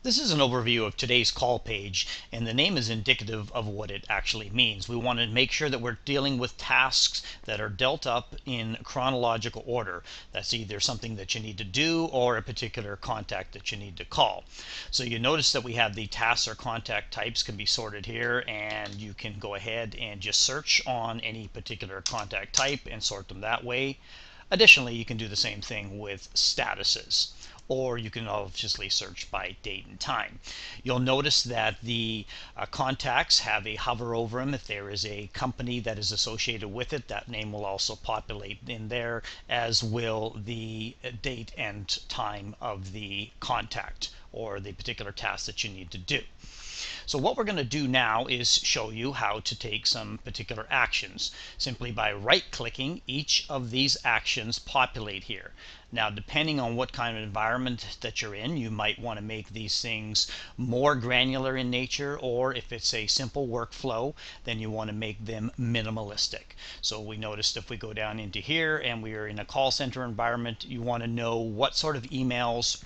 This is an overview of today's call page, and the name is indicative of what it actually means. We want to make sure that we're dealing with tasks that are dealt up in chronological order. That's either something that you need to do or a particular contact that you need to call. So you notice that we have the tasks or contact types can be sorted here, and you can go ahead and just search on any particular contact type and sort them that way. Additionally, you can do the same thing with statuses, or you can obviously search by date and time. You'll notice that the contacts have a hover over them. If there is a company that is associated with it, that name will also populate in there, as will the date and time of the contact or the particular task that you need to do. So what we're going to do now is show you how to take some particular actions. Simply by right-clicking, each of these actions populate here. Now, depending on what kind of environment that you're in, you might want to make these things more granular in nature, or if it's a simple workflow, then you want to make them minimalistic. So we noticed if we go down into here and we are in a call center environment, you want to know what sort of emails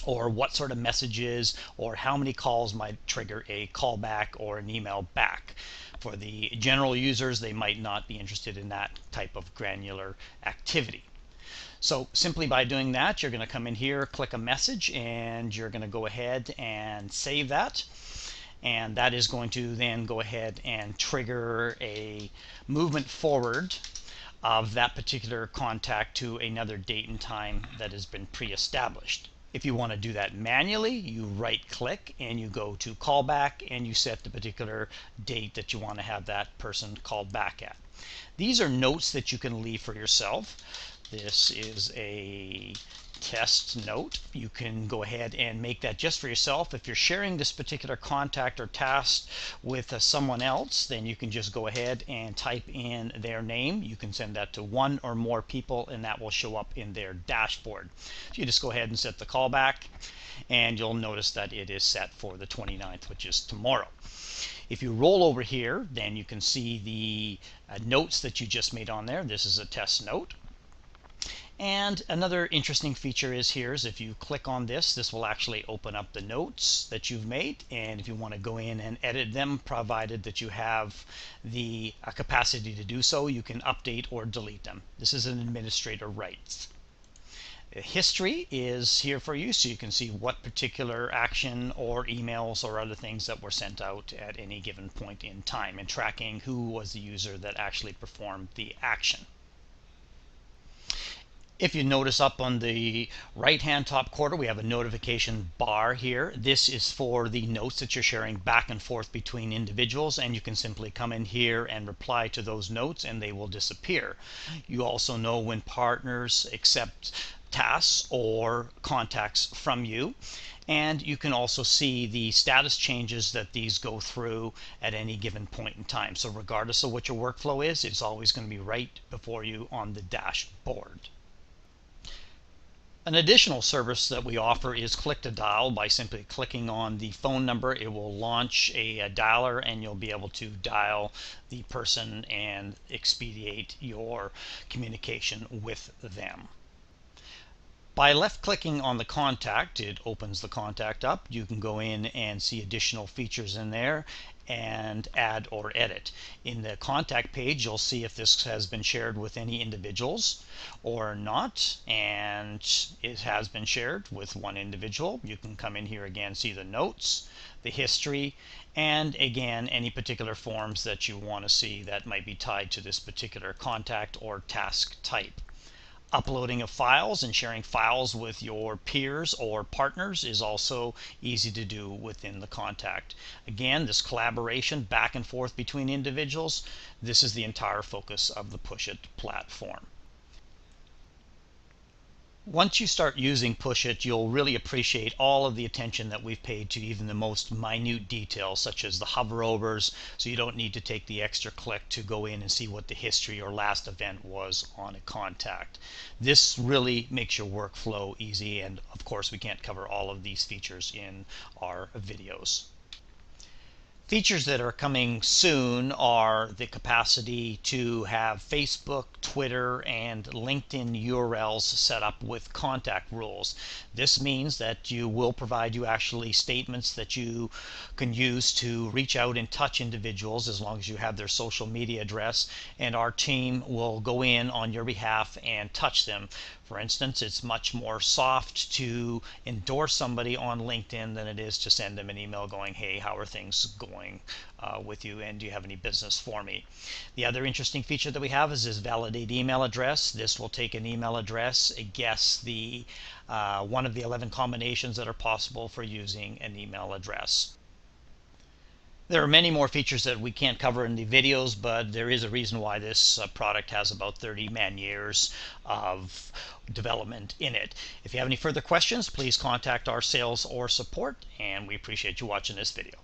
or what sort of messages or how many calls might trigger a callback or an email back. For the general users, they might not be interested in that type of granular activity. So simply by doing that, you're going to come in here, click a message, and you're going to go ahead and save that. And that is going to then go ahead and trigger a movement forward of that particular contact to another date and time that has been pre-established. If you want to do that manually, you right-click and you go to callback and you set the particular date that you want to have that person called back at. These are notes that you can leave for yourself. This is a test note. You can go ahead and make that just for yourself. If you're sharing this particular contact or task with someone else, then you can just go ahead and type in their name. You can send that to one or more people, and that will show up in their dashboard. So you just go ahead and set the callback, and you'll notice that it is set for the 29th, which is tomorrow. If you roll over here, then you can see the notes that you just made on there. This is a test note. And another interesting feature is if you click on this, this will actually open up the notes that you've made, and if you want to go in and edit them, provided that you have the capacity to do so, you can update or delete them. This is an administrator rights. History is here for you, so you can see what particular action or emails or other things that were sent out at any given point in time, and tracking who was the user that actually performed the action. If you notice up on the right-hand top corner, we have a notification bar here. This is for the notes that you're sharing back and forth between individuals, and you can simply come in here and reply to those notes and they will disappear. You also know when partners accept tasks or contacts from you, and you can also see the status changes that these go through at any given point in time. So regardless of what your workflow is, it's always going to be right before you on the dashboard. An additional service that we offer is click to dial. By simply clicking on the phone number, it will launch a dialer, and you'll be able to dial the person and expedite your communication with them. By left-clicking on the contact, it opens the contact up. You can go in and see additional features in there and add or edit. In the contact page, you'll see if this has been shared with any individuals or not, and it has been shared with one individual. You can come in here again, see the notes, the history, and again, any particular forms that you want to see that might be tied to this particular contact or task type. Uploading of files and sharing files with your peers or partners is also easy to do within the contact. Again, this collaboration back and forth between individuals, this is the entire focus of the Pushit platform. Once you start using Pushit, you'll really appreciate all of the attention that we've paid to even the most minute details, such as the hoverovers, so you don't need to take the extra click to go in and see what the history or last event was on a contact. This really makes your workflow easy, and of course we can't cover all of these features in our videos. Features that are coming soon are the capacity to have Facebook, Twitter, and LinkedIn URLs set up with contact rules. This means that you will provide you actually statements that you can use to reach out and touch individuals as long as you have their social media address, and our team will go in on your behalf and touch them. For instance, it's much more soft to endorse somebody on LinkedIn than it is to send them an email going, hey, how are things going with you, and do you have any business for me? The other interesting feature that we have is this validate email address. This will take an email address, guess the one of the 11 combinations that are possible for using an email address. There are many more features that we can't cover in the videos, but there is a reason why this product has about 30 man-years of development in it. If you have any further questions, please contact our sales or support, and we appreciate you watching this video.